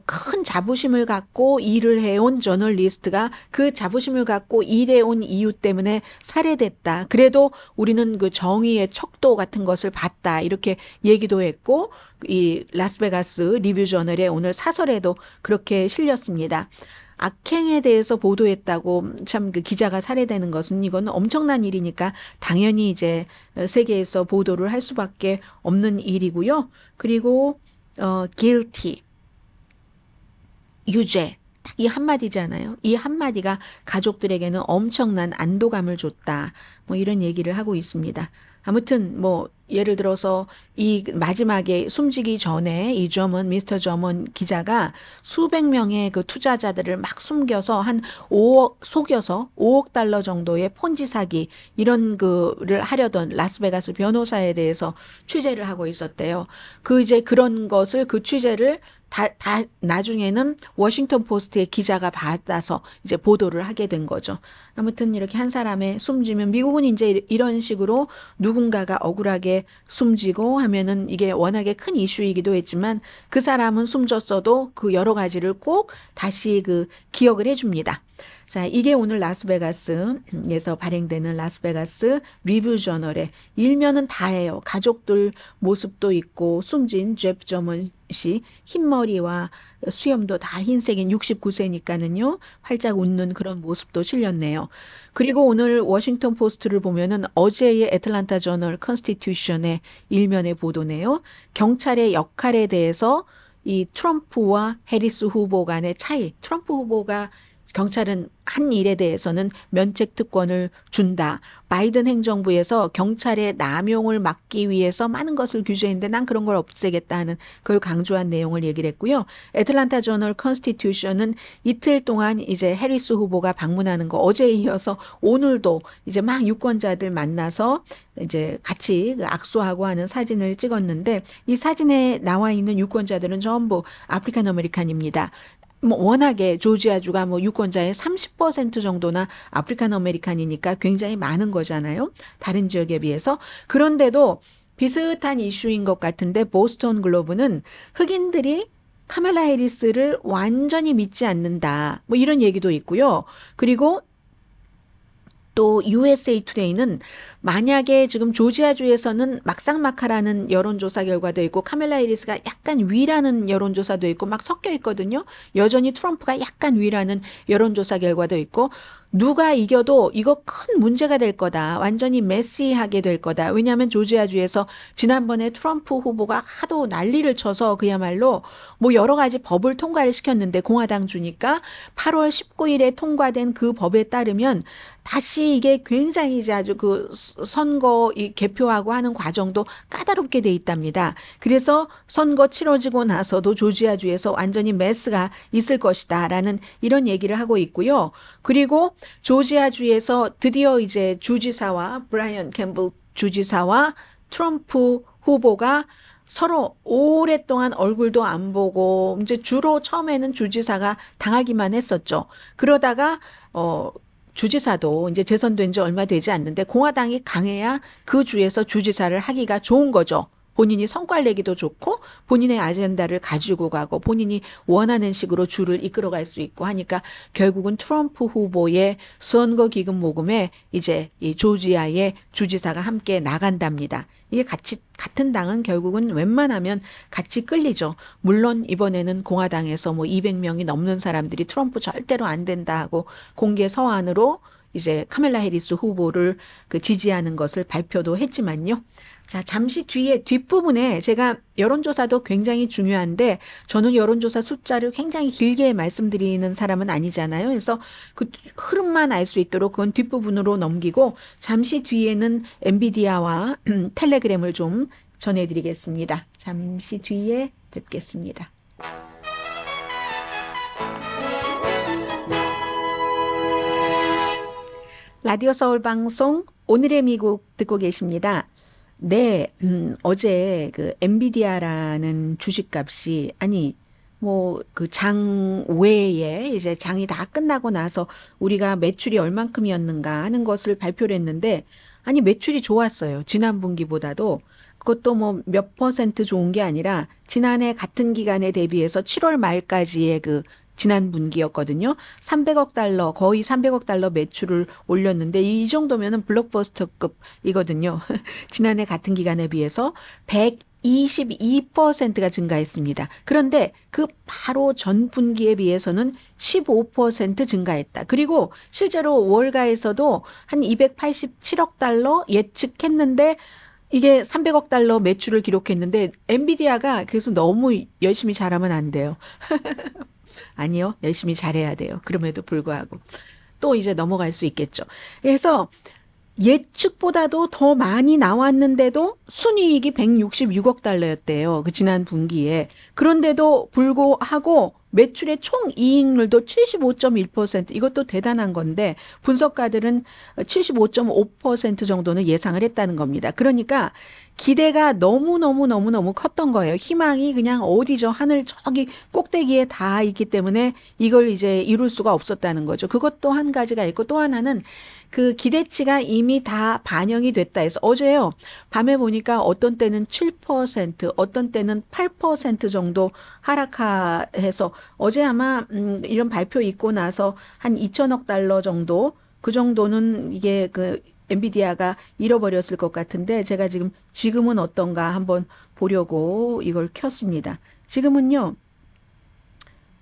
큰 자부심을 갖고 일을 해온 저널리스트가 그 자부심을 갖고 일해온 이유 때문에 살해됐다. 그래도 우리는 그 정의의 척도 같은 것을 봤다. 이렇게 얘기도 했고 이 라스베가스 리뷰 저널의 오늘 사설에도 그렇게 실렸습니다. 악행에 대해서 보도했다고 참 그 기자가 살해되는 것은 이건 엄청난 일이니까 당연히 이제 세계에서 보도를 할 수밖에 없는 일이고요. 그리고 guilty 유죄 딱 이 한마디잖아요. 이 한마디가 가족들에게는 엄청난 안도감을 줬다. 뭐 이런 얘기를 하고 있습니다. 아무튼 뭐 예를 들어서 이 마지막에 숨지기 전에 이 점은 미스터 점은 기자가 수백 명의 그 투자자들을 막 숨겨서 한 5억 속여서 5억 달러 정도의 폰지 사기 이런 거를 하려던 라스베가스 변호사에 대해서 취재를 하고 있었대요. 그 이제 그런 것을 그 취재를 다 나중에는 워싱턴 포스트의 기자가 받아서 이제 보도를 하게 된 거죠. 아무튼 이렇게 한 사람의 숨지면 미국은 이제 이런 식으로 누군가가 억울하게 숨지고 하면은 이게 워낙에 큰 이슈이기도 했지만 그 사람은 숨졌어도 그 여러 가지를 꼭 다시 그 기억을 해줍니다. 자, 이게 오늘 라스베가스에서 발행되는 라스베가스 리뷰 저널의 일면은 다예요. 가족들 모습도 있고 숨진 제프 저먼 씨 흰머리와 수염도 다 흰색인 69세니까는요. 활짝 웃는 그런 모습도 실렸네요. 그리고 오늘 워싱턴 포스트를 보면은 어제의 애틀란타 저널 컨스티튜션의 일면의 보도네요. 경찰의 역할에 대해서 이 트럼프와 해리스 후보 간의 차이. 트럼프 후보가 경찰은 한 일에 대해서는 면책 특권을 준다. 바이든 행정부에서 경찰의 남용을 막기 위해서 많은 것을 규제했는데 난 그런 걸 없애겠다 하는 그걸 강조한 내용을 얘기를 했고요. 애틀란타 저널 컨스티튜션은 이틀 동안 이제 해리스 후보가 방문하는 거 어제에 이어서 오늘도 이제 막 유권자들 만나서 이제 같이 악수하고 하는 사진을 찍었는데 이 사진에 나와 있는 유권자들은 전부 아프리칸 아메리칸입니다. 뭐 워낙에 조지아주가 뭐 유권자의 30% 정도나 아프리칸 아메리칸이니까 굉장히 많은 거잖아요. 다른 지역에 비해서. 그런데도 비슷한 이슈인 것 같은데 보스턴 글로브는 흑인들이 카멜라 해리스를 완전히 믿지 않는다. 뭐 이런 얘기도 있고요. 그리고 또 USA 투데이는 만약에 지금 조지아주에서는 막상막하라는 여론조사 결과도 있고 카멜라 해리스가 약간 위라는 여론조사도 있고 막 섞여 있거든요. 여전히 트럼프가 약간 위라는 여론조사 결과도 있고 누가 이겨도 이거 큰 문제가 될 거다. 완전히 메시하게 될 거다. 왜냐하면 조지아주에서 지난번에 트럼프 후보가 하도 난리를 쳐서 그야말로 뭐 여러 가지 법을 통과를 시켰는데 공화당 주니까 8월 19일에 통과된 그 법에 따르면 다시 이게 굉장히 이제 아주 그 선거 개표하고 하는 과정도 까다롭게 돼 있답니다. 그래서 선거 치러지고 나서도 조지아주에서 완전히 메스가 있을 것이다라는 이런 얘기를 하고 있고요. 그리고 조지아주에서 드디어 이제 주지사와 브라이언 캠블 주지사와 트럼프 후보가 서로 오랫동안 얼굴도 안 보고 이제 주로 처음에는 주지사가 당하기만 했었죠. 그러다가 주지사도 이제 재선된 지 얼마 되지 않는데 공화당이 강해야 그 주에서 주지사를 하기가 좋은 거죠. 본인이 성과를 내기도 좋고 본인의 아젠다를 가지고 가고 본인이 원하는 식으로 주를 이끌어갈 수 있고 하니까 결국은 트럼프 후보의 선거 기금 모금에 이제 이 조지아의 주지사가 함께 나간답니다. 이게 같은 당은 결국은 웬만하면 같이 끌리죠. 물론 이번에는 공화당에서 뭐 200명이 넘는 사람들이 트럼프 절대로 안 된다 하고 공개 서한으로 이제 카멜라 해리스 후보를 그 지지하는 것을 발표도 했지만요. 자, 잠시 뒤에 뒷부분에 제가 여론조사도 굉장히 중요한데 저는 여론조사 숫자를 굉장히 길게 말씀드리는 사람은 아니잖아요. 그래서 그 흐름만 알 수 있도록 그건 뒷부분으로 넘기고 잠시 뒤에는 엔비디아와 텔레그램을 좀 전해드리겠습니다. 잠시 뒤에 뵙겠습니다. 라디오 서울 방송 오늘의 미국 듣고 계십니다. 네, 어제 그 엔비디아라는 주식값이 뭐 그 장 외에 이제 장이 다 끝나고 나서 우리가 매출이 얼만큼이었는가 하는 것을 발표를 했는데 매출이 좋았어요. 지난 분기보다도. 그것도 뭐 몇 퍼센트 좋은 게 아니라 지난해 같은 기간에 대비해서 7월 말까지의 그 지난 분기였거든요. 300억 달러, 거의 300억 달러 매출을 올렸는데 이 정도면은 블록버스터급이거든요. 지난해 같은 기간에 비해서 122%가 증가했습니다. 그런데 그 바로 전 분기에 비해서는 15% 증가했다. 그리고 실제로 월가에서도 한 287억 달러 예측했는데 이게 300억 달러 매출을 기록했는데 엔비디아가 그래서 너무 열심히 잘하면 안 돼요. 아니요. 열심히 잘해야 돼요. 그럼에도 불구하고. 또 이제 넘어갈 수 있겠죠. 그래서 예측보다도 더 많이 나왔는데도 순이익이 166억 달러였대요. 그 지난 분기에. 그런데도 불구하고 매출의 총 이익률도 75.1%, 이것도 대단한 건데 분석가들은 75.5% 정도는 예상을 했다는 겁니다. 그러니까 기대가 너무너무 컸던 거예요. 희망이 그냥 어디죠? 하늘 저기 꼭대기에 다 있기 때문에 이걸 이제 이룰 수가 없었다는 거죠. 그것도 한 가지가 있고, 또 하나는 그 기대치가 이미 다 반영이 됐다 해서 어제요. 밤에 보니까 어떤 때는 7%, 어떤 때는 8% 정도 하락해서 어제 아마 이런 발표 있고 나서 한 2천억 달러 정도, 그 정도는 이게 그 엔비디아가 잃어버렸을 것 같은데, 제가 지금은 어떤가 한번 보려고 이걸 켰습니다. 지금은요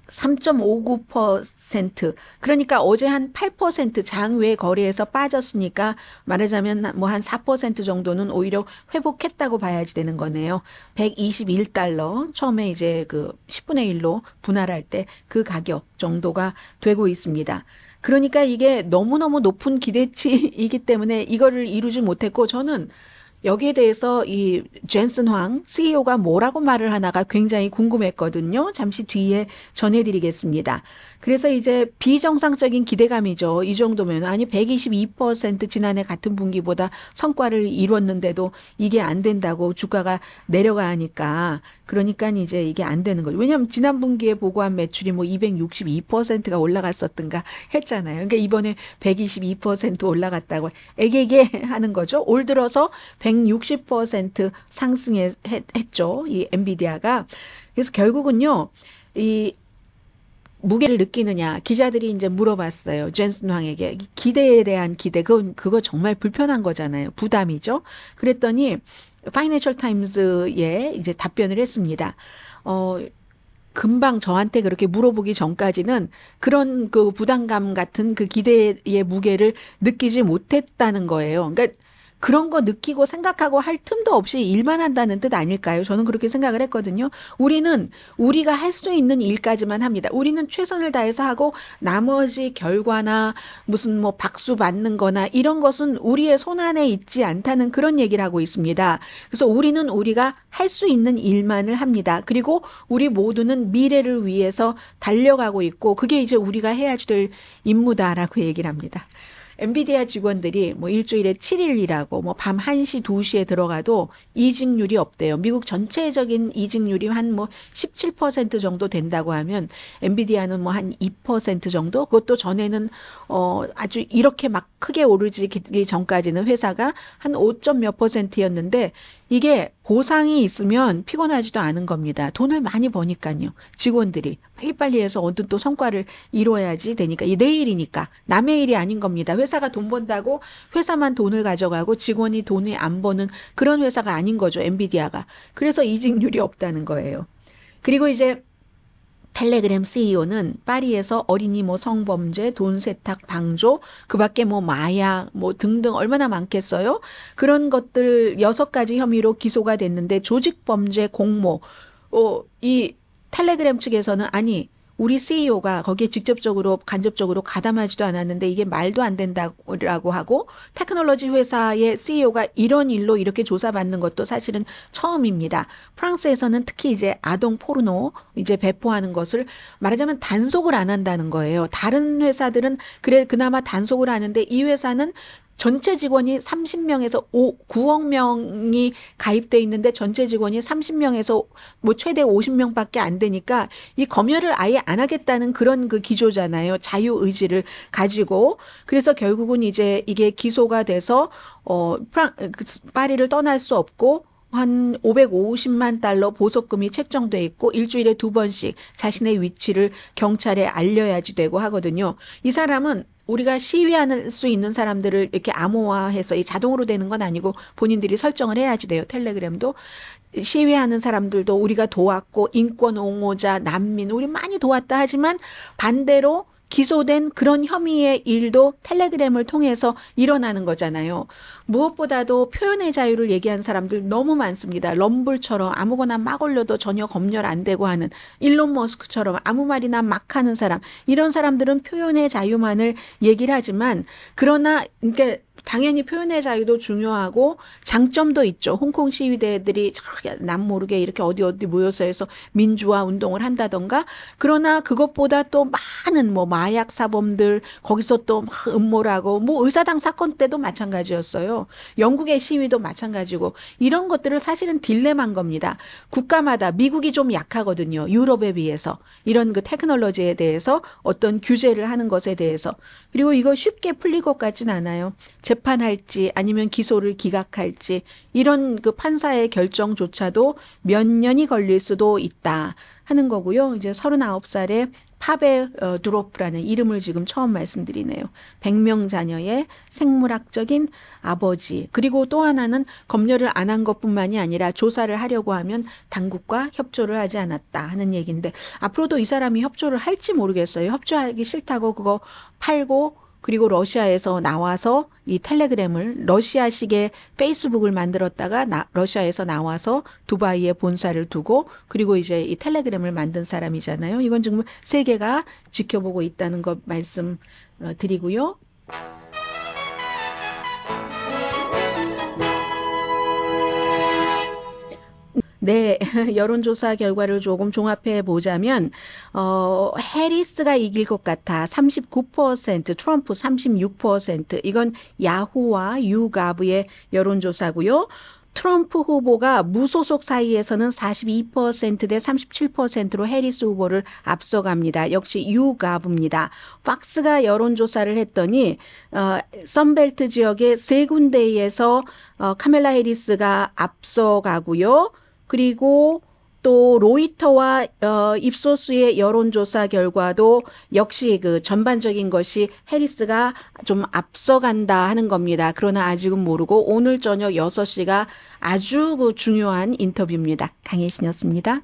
3.59%, 그러니까 어제 한 8% 장외 거래에서 빠졌으니까 말하자면 뭐 한 4% 정도는 오히려 회복했다고 봐야지 되는 거네요. 121달러, 처음에 이제 그 10분의 1로 분할할 때 그 가격 정도가 되고 있습니다. 그러니까 이게 너무너무 높은 기대치이기 때문에 이거를 이루지 못했고, 저는 여기에 대해서 이 젠슨 황 CEO가 뭐라고 말을 하나가 굉장히 궁금했거든요. 잠시 뒤에 전해드리겠습니다. 그래서 이제 비정상적인 기대감이죠. 이 정도면, 아니 122% 지난해 같은 분기보다 성과를 이뤘는데도 이게 안 된다고 주가가 내려가니까, 그러니까 이제 이게 안 되는 거죠. 왜냐하면 지난 분기에 보고한 매출이 뭐 262%가 올라갔었던가 했잖아요. 그러니까 이번에 122% 올라갔다고 애게게 하는 거죠. 올 들어서 160% 상승했죠. 이 엔비디아가. 그래서 결국은요, 이 무게를 느끼느냐, 기자들이 이제 물어봤어요. 젠슨 황에게. 기대에 대한 기대, 그거 정말 불편한 거잖아요. 부담이죠. 그랬더니 파이낸셜 타임즈에 이제 답변을 했습니다. 금방 저한테 그렇게 물어보기 전까지는 그런 그 부담감 같은 그 기대의 무게를 느끼지 못했다는 거예요. 그러니까 그런 거 느끼고 생각하고 할 틈도 없이 일만 한다는 뜻 아닐까요? 저는 그렇게 생각을 했거든요. 우리는 우리가 할 수 있는 일까지만 합니다. 우리는 최선을 다해서 하고 나머지 결과나 무슨 뭐 박수 받는 거나 이런 것은 우리의 손안에 있지 않다는 그런 얘기를 하고 있습니다. 그래서 우리는 우리가 할 수 있는 일만을 합니다. 그리고 우리 모두는 미래를 위해서 달려가고 있고, 그게 이제 우리가 해야지 될 임무다라고 얘기를 합니다. 엔비디아 직원들이 뭐 일주일에 7일 일하고 뭐 밤 1시, 2시에 들어가도 이직률이 없대요. 미국 전체적인 이직률이 한 뭐 17% 정도 된다고 하면 엔비디아는 뭐 한 2% 정도? 그것도 전에는 아주 이렇게 막 크게 오르기 전까지는 회사가 한 5점 몇 %였는데 이게 보상이 있으면 피곤하지도 않은 겁니다. 돈을 많이 버니까요. 직원들이 빨리빨리 해서 어떤 또 성과를 이뤄야지 되니까, 이 내일이니까 남의 일이 아닌 겁니다. 회사가 돈 번다고 회사만 돈을 가져가고 직원이 돈을 안 버는 그런 회사가 아닌 거죠, 엔비디아가. 그래서 이직률이 없다는 거예요. 그리고 이제 텔레그램 CEO는 파리에서 어린이 뭐 성범죄, 돈 세탁 방조, 그 밖에 뭐 마약 뭐 등등 얼마나 많겠어요? 그런 것들 6가지 혐의로 기소가 됐는데, 조직범죄 공모, 이 텔레그램 측에서는 아니, 우리 CEO가 거기에 직접적으로 간접적으로 가담하지도 않았는데 이게 말도 안 된다고 하고, 테크놀로지 회사의 CEO가 이런 일로 이렇게 조사받는 것도 사실은 처음입니다. 프랑스에서는 특히 이제 아동 포르노 이제 배포하는 것을 말하자면 단속을 안 한다는 거예요. 다른 회사들은 그나마 단속을 하는데 이 회사는 전체 직원이 30명에서 9억 명이 가입돼 있는데 전체 직원이 30명에서 뭐 최대 50명밖에 안 되니까 이 검열을 아예 안 하겠다는 그런 그 기조잖아요. 자유 의지를 가지고. 그래서 결국은 이제 이게 기소가 돼서 파리를 떠날 수 없고 한 550만 달러 보석금이 책정돼 있고 일주일에 2번씩 자신의 위치를 경찰에 알려야지 되고 하거든요. 이 사람은 우리가 시위할 수 있는 사람들을 이렇게 암호화해서 이 자동으로 되는 건 아니고 본인들이 설정을 해야지 돼요. 텔레그램도 시위하는 사람들도 우리가 도왔고, 인권 옹호자, 난민 우리 많이 도왔다 하지만 반대로 기소된 그런 혐의의 일도 텔레그램을 통해서 일어나는 거잖아요. 무엇보다도 표현의 자유를 얘기한 사람들 너무 많습니다. 럼블처럼 아무거나 막 올려도 전혀 검열 안 되고 하는, 일론 머스크처럼 아무 말이나 막 하는 사람, 이런 사람들은 표현의 자유만을 얘기를 하지만, 그러나 그러니까 당연히 표현의 자유도 중요하고 장점도 있죠. 홍콩 시위대들이 남 모르게 이렇게 어디 모여서 해서 민주화 운동을 한다던가. 그러나 그것보다 또 많은 뭐 마약 사범들 거기서 또 막 음모라고 뭐 의사당 사건 때도 마찬가지였어요. 영국의 시위도 마찬가지고 이런 것들을 사실은 딜레마인 겁니다. 국가마다 미국이 좀 약하거든요. 유럽에 비해서 이런 그 테크놀로지에 대해서 어떤 규제를 하는 것에 대해서. 그리고 이거 쉽게 풀릴 것 같진 않아요. 재판할지 아니면 기소를 기각할지 이런 그 판사의 결정조차도 몇 년이 걸릴 수도 있다 하는 거고요. 이제 39살에 파벨 두로프라는 이름을 지금 처음 말씀드리네요. 100명 자녀의 생물학적인 아버지. 그리고 또 하나는 검열을 안 한 것뿐만이 아니라 조사를 하려고 하면 당국과 협조를 하지 않았다 하는 얘기인데 앞으로도 이 사람이 협조를 할지 모르겠어요. 협조하기 싫다고 그거 팔고 그리고 러시아에서 나와서 이 텔레그램을 러시아식의 페이스북을 만들었다가 러시아에서 나와서 두바이에 본사를 두고 그리고 이제 이 텔레그램을 만든 사람이잖아요. 이건 지금 세계가 지켜보고 있다는 것 말씀드리고요. 네, 여론조사 결과를 조금 종합해 보자면 해리스가 이길 것 같아 39%, 트럼프 36%. 이건 야후와 유가브의 여론조사고요. 트럼프 후보가 무소속 사이에서는 42%대 37%로 해리스 후보를 앞서갑니다. 역시 유가브입니다. 팍스가 여론조사를 했더니 선벨트 지역의 세 군데에서 카멜라 해리스가 앞서가고요. 그리고 또 로이터와 입소스의 여론조사 결과도 역시 그 전반적인 것이 해리스가 좀 앞서간다 하는 겁니다. 그러나 아직은 모르고 오늘 저녁 6시가 아주 그 중요한 인터뷰입니다. 강혜신이었습니다.